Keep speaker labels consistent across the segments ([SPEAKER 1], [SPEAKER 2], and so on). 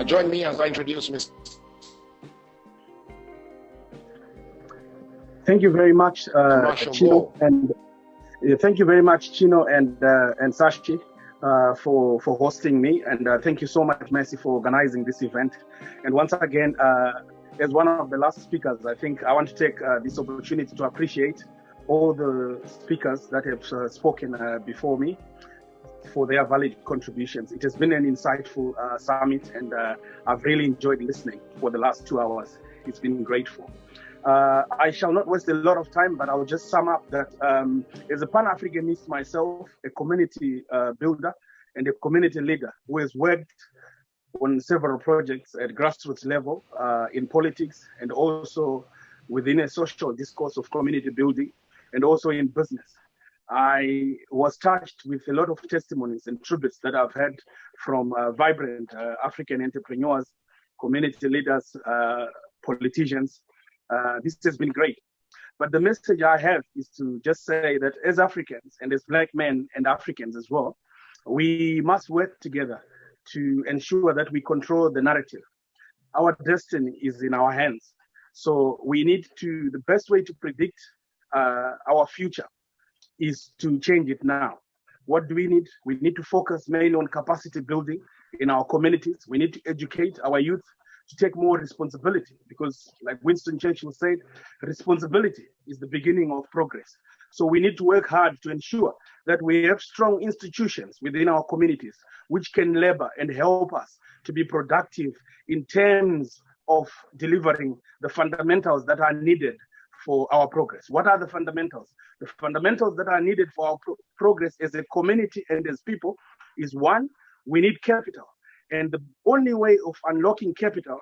[SPEAKER 1] Join me as I introduce Mr.
[SPEAKER 2] Thank you very much, Chino,
[SPEAKER 1] Gore.
[SPEAKER 2] and thank you very much, Chino and Sashi, for hosting me, and thank you so much, Messi, for organizing this event. And once again, as one of the last speakers, I think I want to take this opportunity to appreciate all the speakers that have spoken before me for their valid contributions. It has been an insightful summit, and I've really enjoyed listening for the last 2 hours. It's been grateful. I shall not waste a lot of time, but I'll just sum up that as a Pan-Africanist myself, a community builder and a community leader who has worked on several projects at grassroots level in politics and also within a social discourse of community building and also in business. I was touched with a lot of testimonies and tributes that I've had from vibrant African entrepreneurs, community leaders, politicians. This has been great. But the message I have is to just say that as Africans and as Black men and Africans as well, we must work together to ensure that we control the narrative. Our destiny is in our hands. So we need to, the best way to predict our future is to change it now. What do we need? We need to focus mainly on capacity building in our communities. We need to educate our youth to take more responsibility because, like Winston Churchill said, responsibility is the beginning of progress. So we need to work hard to ensure that we have strong institutions within our communities which can labor and help us to be productive in terms of delivering the fundamentals that are needed for our progress. What are the fundamentals? The fundamentals that are needed for our progress as a community and as people is one, we need capital. And the only way of unlocking capital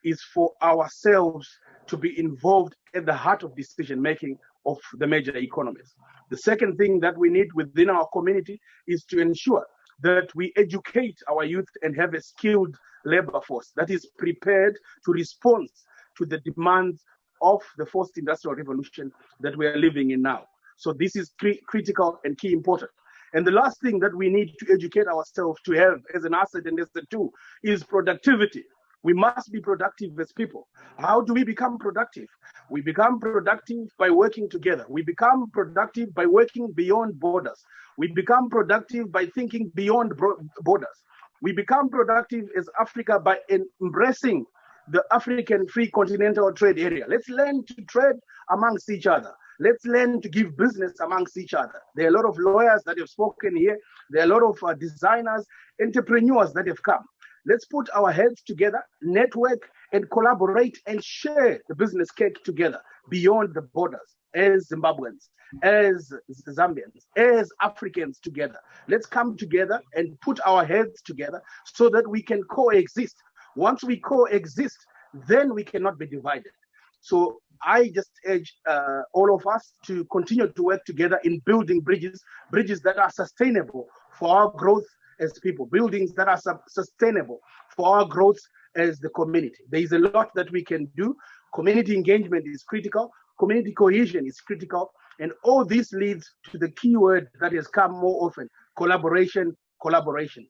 [SPEAKER 2] is for ourselves to be involved at the heart of decision-making of the major economies. The second thing that we need within our community is to ensure that we educate our youth and have a skilled labor force that is prepared to respond to the demands of the fourth industrial revolution that we are living in now. So this is critical and key important. And the last thing that we need to educate ourselves to have as an asset and as a tool is productivity. We must be productive as people. How do we become productive? We become productive by working together. We become productive by working beyond borders. We become productive by thinking beyond borders. We become productive as Africa by embracing the African Free Continental Trade Area. Let's learn to trade amongst each other. Let's learn to give business amongst each other. There are a lot of lawyers that have spoken here. There are a lot of designers, entrepreneurs that have come. Let's put our heads together, network and collaborate and share the business cake together beyond the borders as Zimbabweans, as Zambians, as Africans together. Let's come together and put our heads together so that we can coexist. Once we coexist, then we cannot be divided. So I just urge all of us to continue to work together in building bridges that are sustainable for our growth as people, buildings that are sustainable for our growth as the community. There is a lot that we can do. Community engagement is critical. Community cohesion is critical. And all this leads to the key word that has come more often, collaboration. Collaboration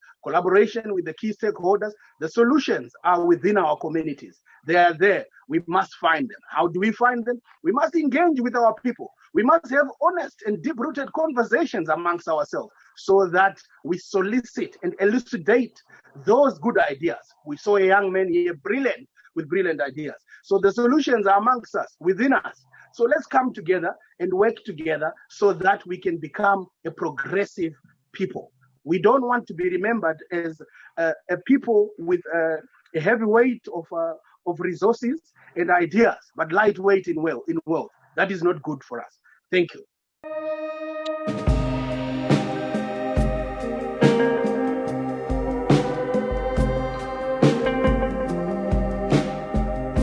[SPEAKER 2] with the key stakeholders. The solutions are within our communities. They are there. We must find them. How do we find them? We must engage with our people. We must have honest and deep-rooted conversations amongst ourselves so that we solicit and elucidate those good ideas. We saw a young man here, brilliant, with brilliant ideas. So the solutions are amongst us, within us. So let's come together and work together so that we can become a progressive people. We don't want to be remembered as a people with a heavy weight of resources and ideas, but lightweight in wealth. That is not good for us. Thank you.